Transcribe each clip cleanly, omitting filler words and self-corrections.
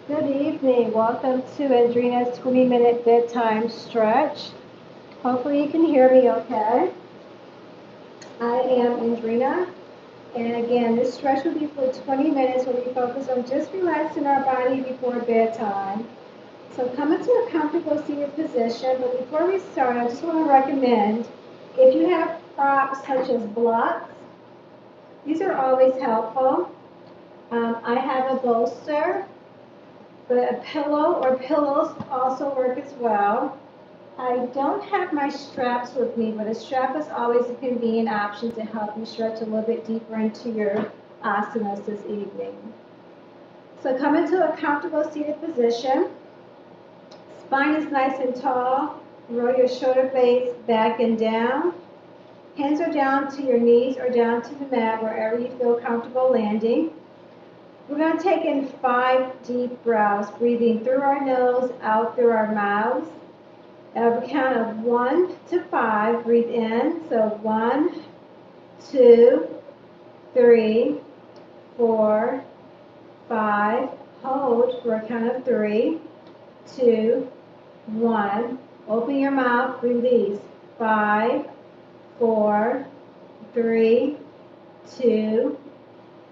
Good evening. Welcome to Andrina's 20-minute bedtime stretch. Hopefully you can hear me okay. I am Andrina, and again, this stretch will be for 20 minutes where we focus on just relaxing our body before bedtime. So come into a comfortable seated position, but before we start, I just want to recommend, if you have props such as blocks, these are always helpful. I have a bolster. But a pillow or pillows also work as well. I don't have my straps with me, but a strap is always a convenient option to help you stretch a little bit deeper into your asanas this evening. So come into a comfortable seated position. Spine is nice and tall. Roll your shoulder blades back and down. Hands are down to your knees or down to the mat, wherever you feel comfortable landing. We're going to take in 5 deep breaths, breathing through our nose, out through our mouths. At a count of 1 to 5, breathe in. So 1, 2, 3, 4, 5. Hold for a count of 3, 2, 1. Open your mouth, release. 5, 4, 3, 2,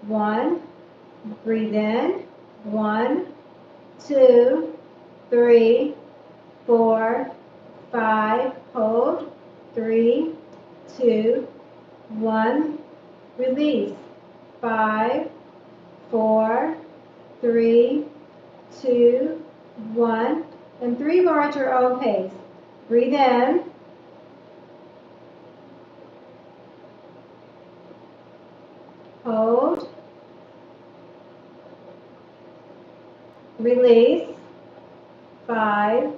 1. Breathe in. 1, 2, 3, 4, 5. Hold. 3, 2, 1. Release. 5, 4, 3, 2, 1. And 3 more at your own pace. Breathe in. Hold. Release. 5,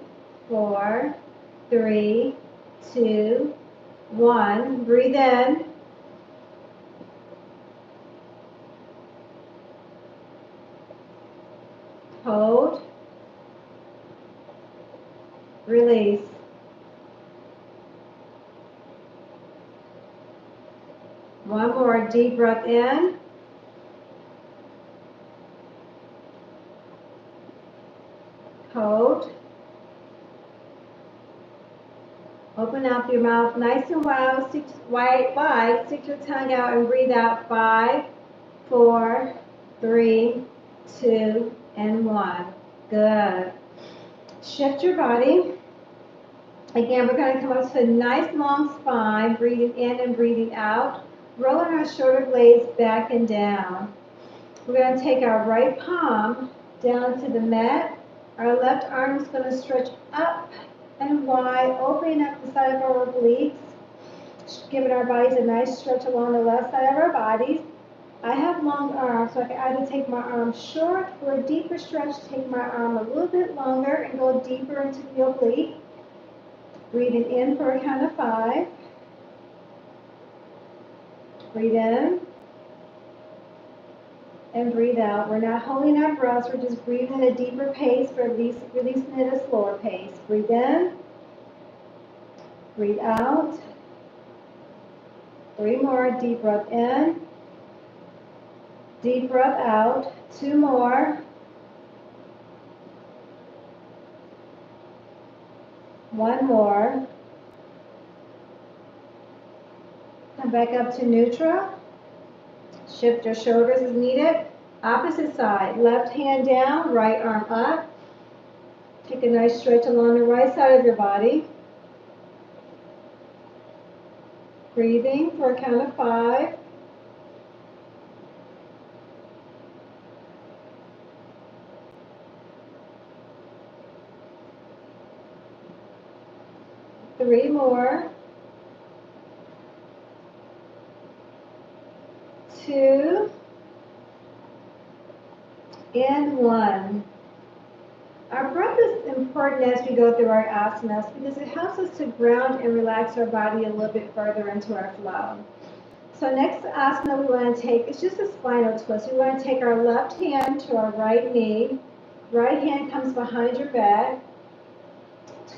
4, 3, 2, 1. Breathe in. Hold. Release. One more deep breath in. Hold. Open up your mouth nice and wide, stick your tongue out and breathe out. 5, 4, 3, 2, and 1. Good. Shift your body. Again, we're going to come up to a nice long spine, breathing in and breathing out. Rolling our shoulder blades back and down. We're going to take our right palm down to the mat. Our left arm is going to stretch up and wide, opening up the side of our obliques, giving our bodies a nice stretch along the left side of our bodies. I have long arms, so I can either take my arm short for a deeper stretch, take my arm a little bit longer and go deeper into the oblique. Breathing in for a count of 5. Breathe in. And breathe out. We're not holding our breaths, we're just breathing at a deeper pace, for releasing at a slower pace. Breathe in. Breathe out. 3 more. Deep breath in. Deep breath out. 2 more. 1 more. Come back up to neutral. Shift your shoulders as needed. Opposite side. Left hand down, right arm up. Take a nice stretch along the right side of your body. Breathing for a count of 5. 3 more. 2 and 1. Our breath is important as we go through our asanas because it helps us to ground and relax our body a little bit further into our flow. So next asana we want to take is just a spinal twist. We want to take our left hand to our right knee. Right hand comes behind your back.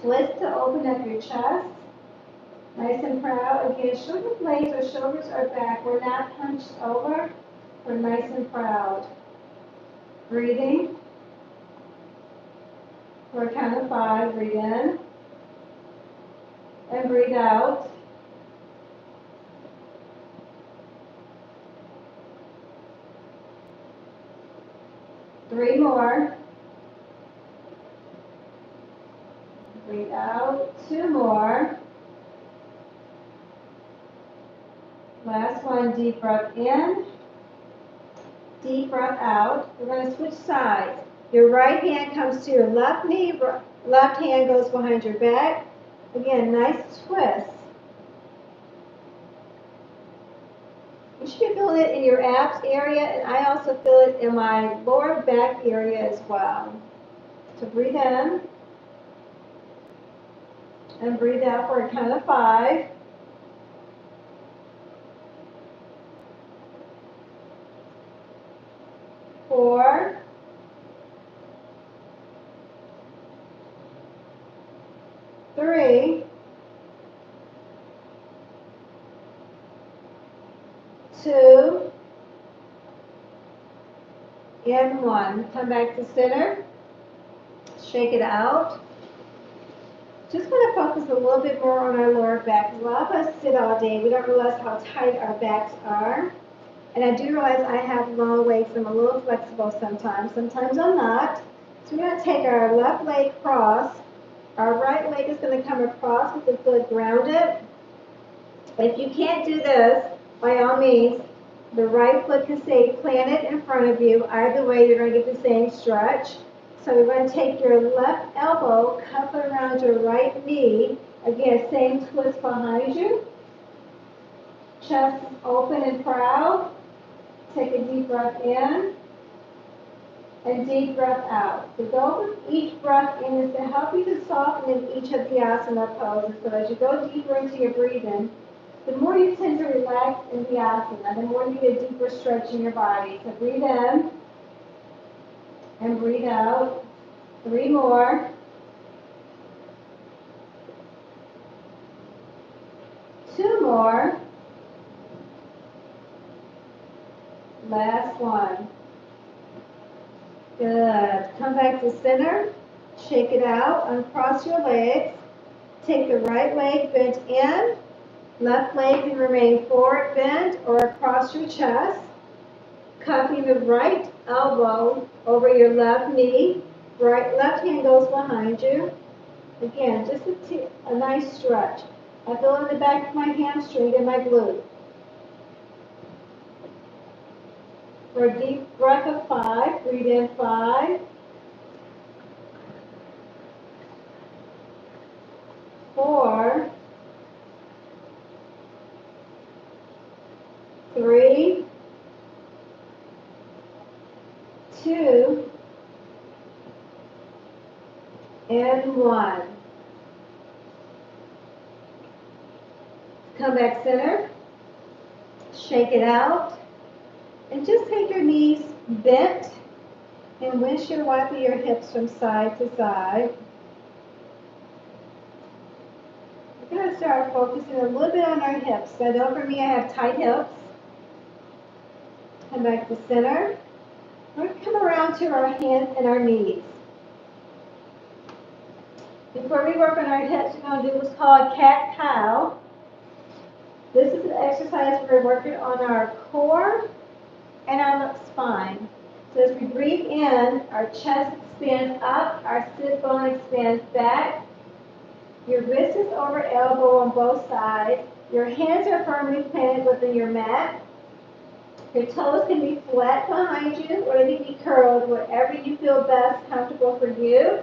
Twist to open up your chest. Nice and proud. Again, shoulder blades or shoulders are back. We're not hunched over. We're nice and proud. Breathing. For a count of 5, breathe in and breathe out. Three more. Breathe out. 2 more. Last one, deep breath in. Deep breath out. We're going to switch sides. Your right hand comes to your left knee. Left hand goes behind your back. Again, nice twist. You should be feeling it in your abs area, and I also feel it in my lower back area as well. So breathe in and breathe out for a count of 5. 4. 3. 2. And 1. Come back to center. Shake it out. Just want to focus a little bit more on our lower back. A lot of us sit all day. We don't realize how tight our backs are. And I do realize I have long legs. I'm a little flexible sometimes. Sometimes I'm not. So we're going to take our left leg cross. Our right leg is going to come across with the foot grounded. If you can't do this, by all means, the right foot can stay planted in front of you. Either way, you're going to get the same stretch. So we're going to take your left elbow, cup it around your right knee. Again, same twist behind you. Chest is open and proud. Take a deep breath in and deep breath out. The goal with each breath in is to help you to soften in each of the asana poses. So as you go deeper into your breathing, the more you tend to relax in the asana, the more you get a deeper stretch in your body. So breathe in and breathe out. 3 more. 2 more. Last one. Good. Come back to center. Shake it out. Uncross your legs. Take the right leg bent in. Left leg can remain forward bent or across your chest. Cupping the right elbow over your left knee. Left hand goes behind you. Again, just a nice stretch. I feel in the back of my hamstring and my glute. For a deep breath of 5, breathe in 5. 4. 3. 2. And 1. Come back center. Shake it out. And just take your knees bent and windshield wiper your hips from side to side. We're going to start focusing a little bit on our hips. I know for me I have tight hips. Come back to center. We're going to come around to our hands and our knees. Before we work on our hips, we're going to do what's called cat-cow. This is an exercise where we're working on our core and our spine. So as we breathe in, our chest expands up, our sit bone expands back. Your wrist is over elbow on both sides. Your hands are firmly planted within your mat. Your toes can be flat behind you or they can be curled, wherever you feel best comfortable for you.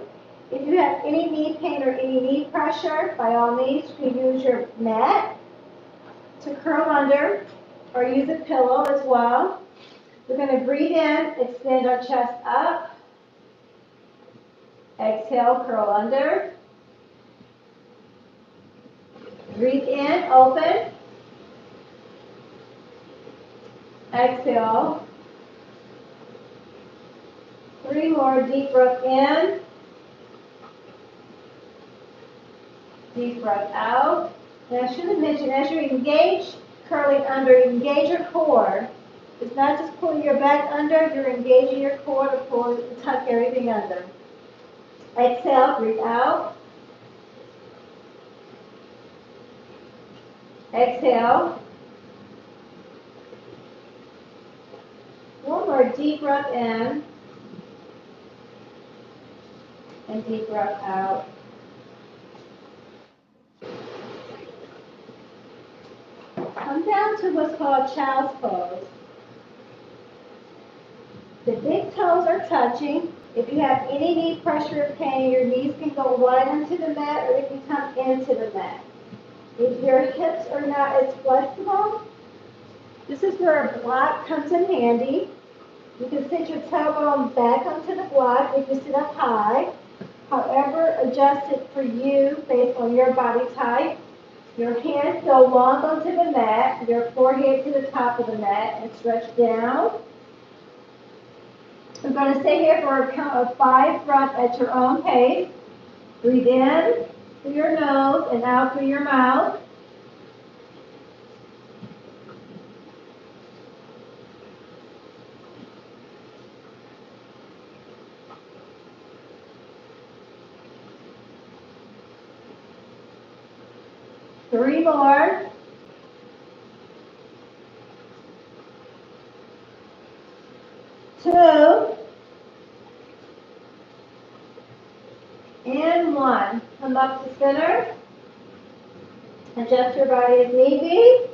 If you have any knee pain or any knee pressure, by all means, you can use your mat to curl under or use a pillow as well. We're going to breathe in, extend our chest up. Exhale, curl under. Breathe in, open. Exhale. 3 more, deep breath in. Deep breath out. And I should have mentioned, as you engage curling under, engage your core. It's not just pulling your back under, you're engaging your core to tuck everything under. Exhale, breathe out. Exhale. One more deep breath in and deep breath out. Come down to what's called child's pose. The big toes are touching. If you have any knee pressure or pain, your knees can go right into the mat or they can come into the mat. If your hips are not as flexible, this is where a block comes in handy. You can sit your tailbone back onto the block if you sit up high. However, adjust it for you based on your body type. Your hands go long onto the mat, your forehead to the top of the mat, and stretch down. I'm going to stay here for a count of 5 breaths at your own pace. Breathe in through your nose and out through your mouth. Three more. Two. And one. Come up to center. Adjust your body as need be.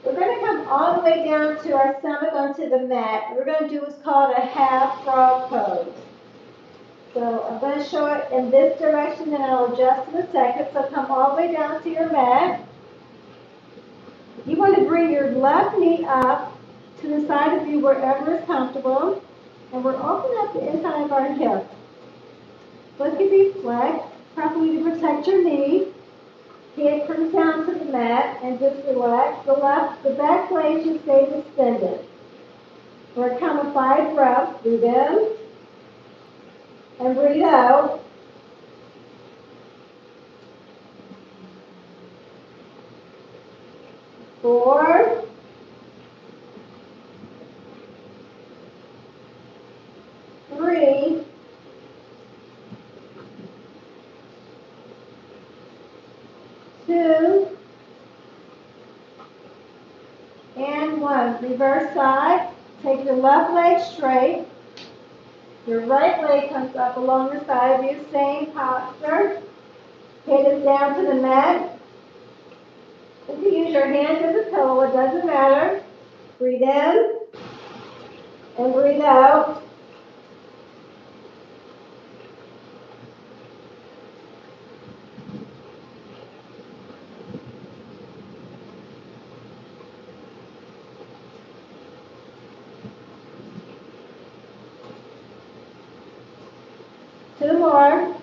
We're going to come all the way down to our stomach onto the mat. We're going to do what's called a half frog pose. So I'm going to show it in this direction and I'll adjust in a second. So come all the way down to your mat. You want to bring your left knee up to the side of you wherever is comfortable. And we're opening up the inside of our hip. Foot can be flexed properly to protect your knee. Head comes down to the mat and just relax. The back leg should stay extended. For a count of 5 breaths, breathe in and breathe out. Four. Three. Two. And one. Reverse side. Take your left leg straight. Your right leg comes up along the side of you. Same posture. Head is down to the mat. You can use your hands as a pillow. It doesn't matter. Breathe in and breathe out. Two more.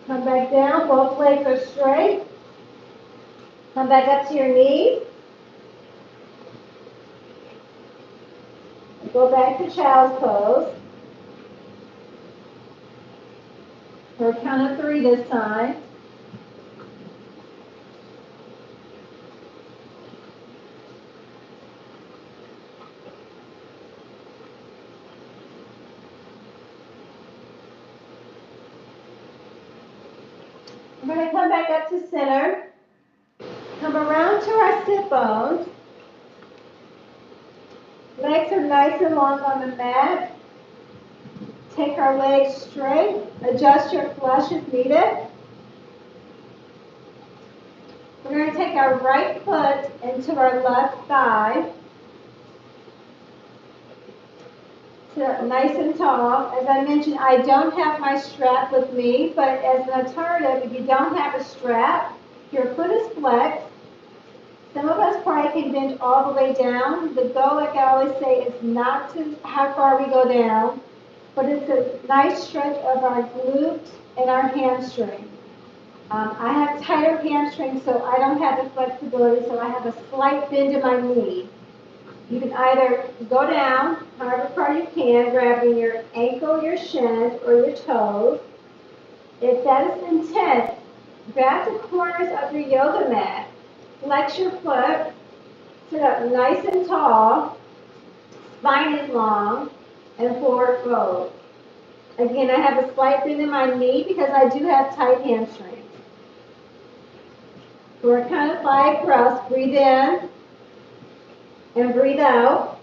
Come back down, both legs are straight. Come back up to your knees. Go back to child's pose. For a count of 3 this time. We're going to come back up to center. Come around to our sit bones. Legs are nice and long on the mat. Take our legs straight. Adjust your flesh if needed. We're going to take our right foot into our left thigh. Sit nice and tall. As I mentioned, I don't have my strap with me, but as an alternative, if you don't have a strap, your foot is flexed. Some of us probably can bend all the way down. The goal, like I always say, is not to how far we go down, but it's a nice stretch of our glutes and our hamstring. I have tighter hamstrings, so I don't have the flexibility, so I have a slight bend in my knee. You can either go down, however far you can, grabbing your ankle, your shins, or your toes. If that is intense, grab the corners of your yoga mat Flex your foot. Sit up nice and tall. Spine is long. And forward fold. Again, I have a slight bend in my knee because I do have tight hamstrings. For a count of 5 breaths, breathe in and breathe out.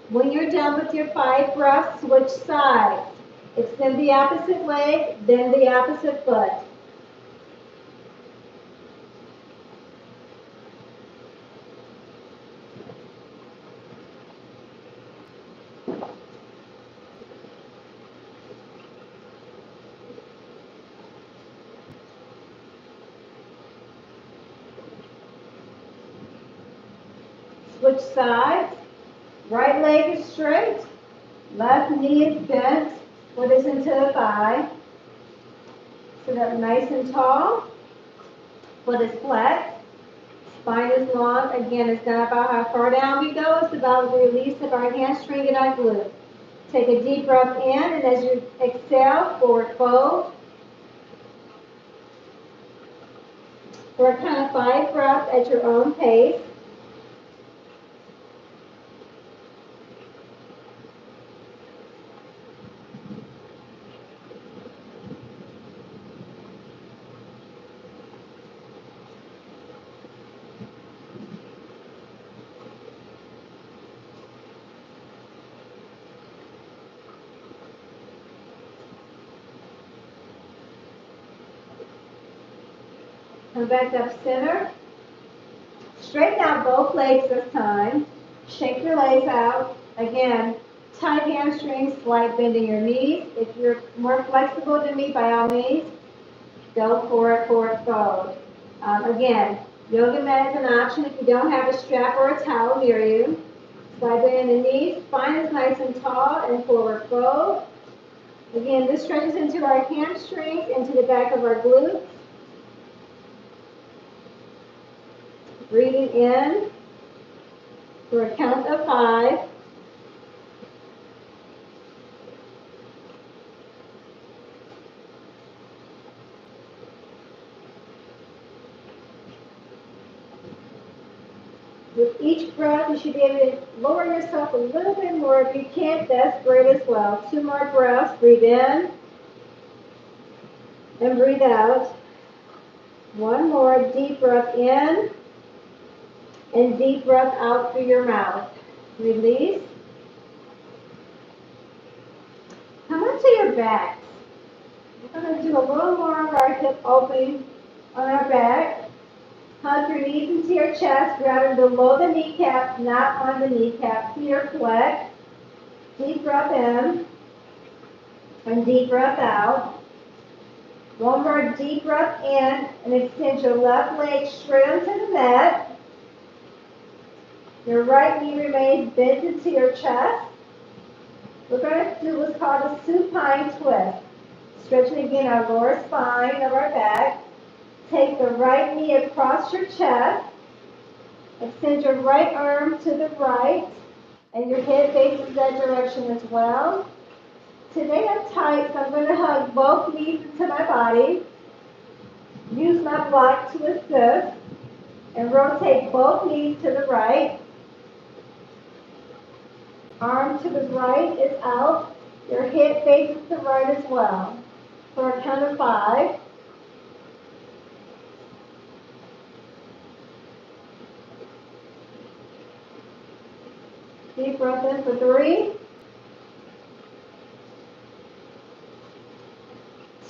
When you're done with your 5 breaths, switch sides. Extend the opposite leg, then the opposite foot. Switch sides. Right leg is straight. Left knee is bent. Foot is into the thigh. Sit up nice and tall. Foot is flat. Spine is long. Again, it's not about how far down we go. It's about the release of our hamstring and our glute. Take a deep breath in, and as you exhale, forward fold. For a count of 5 breaths at your own pace. Come back up center. Straighten out both legs this time. Shake your legs out. Again, tight hamstrings, slight bend in your knees. If you're more flexible than me, by all means, go for it, forward fold. Again, yoga mat is an option if you don't have a strap or a towel near you. Slide bend in the knees. Spine is nice and tall and forward fold. Again, this stretches into our hamstrings, into the back of our glutes. Breathing in for a count of 5. With each breath, you should be able to lower yourself a little bit more. If you can't, that's great as well. 2 more breaths. Breathe in and breathe out. 1 more deep breath in and deep breath out through your mouth. Release. Come onto your back. We're going to do a little more of our hip opening on our back. Hug your knees into your chest, grounded below the kneecap, not on the kneecap. Feet are flat. Deep breath in and deep breath out. 1 more deep breath in and extend your left leg straight onto the mat. Your right knee remains bent into your chest. We're going to do what's called a supine twist. Stretching again our lower spine of our back. Take the right knee across your chest. Extend your right arm to the right. And your head faces that direction as well. Today I'm tight, so I'm going to hug both knees into my body. Use my block to assist. And rotate both knees to the right. Arm to the right is out. Your head faces the right as well. For a count of 5. Deep breath in for 3.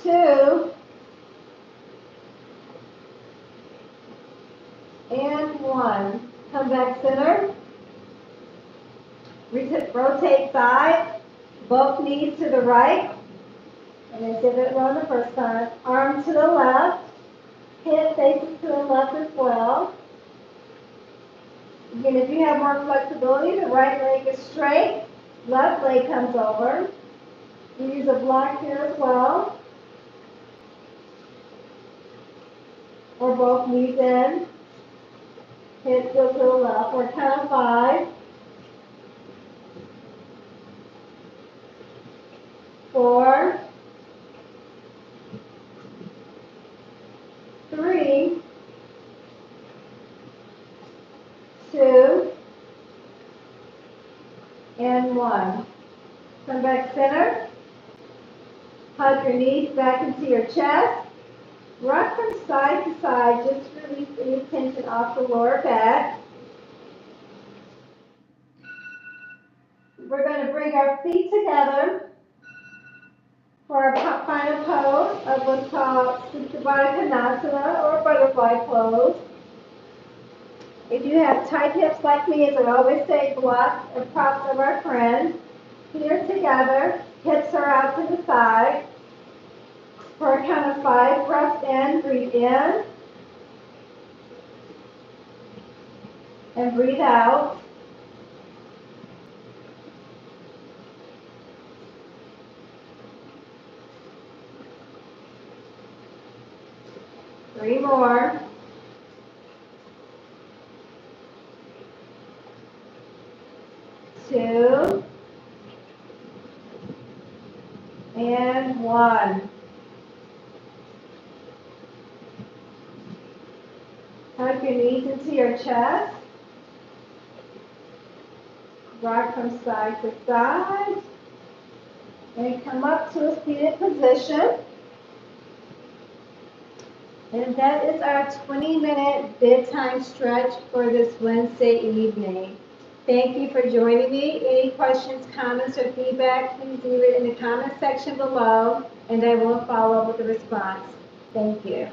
2. And 1. Come back center. Rotate side. Both knees to the right. And then give it one the first time. Arm to the left. Head faces to the left as well. Again, if you have more flexibility, the right leg is straight. Left leg comes over. You use a block here as well. Or both knees in. Head goes to the left. For a count of 5. 4. 3. one. Come back center. Hug your knees back into your chest. Rock from side to side. Just release any tension off the lower back. We're going to bring our feet together for our final pose of what's called Supta Konasana or butterfly pose. If you have tight hips like me, as I always say, block the props of our friend. Here together, hips are out to the side. For a count of 5, breath in, breathe in. And breathe out. Three more. 2. And 1. Hug your knees into your chest. Rock from side to side. And come up to a seated position. And that is our 20-minute bedtime stretch for this Wednesday evening. Thank you for joining me. Any questions, comments, or feedback, please leave it in the comment section below, and I will follow up with a response. Thank you.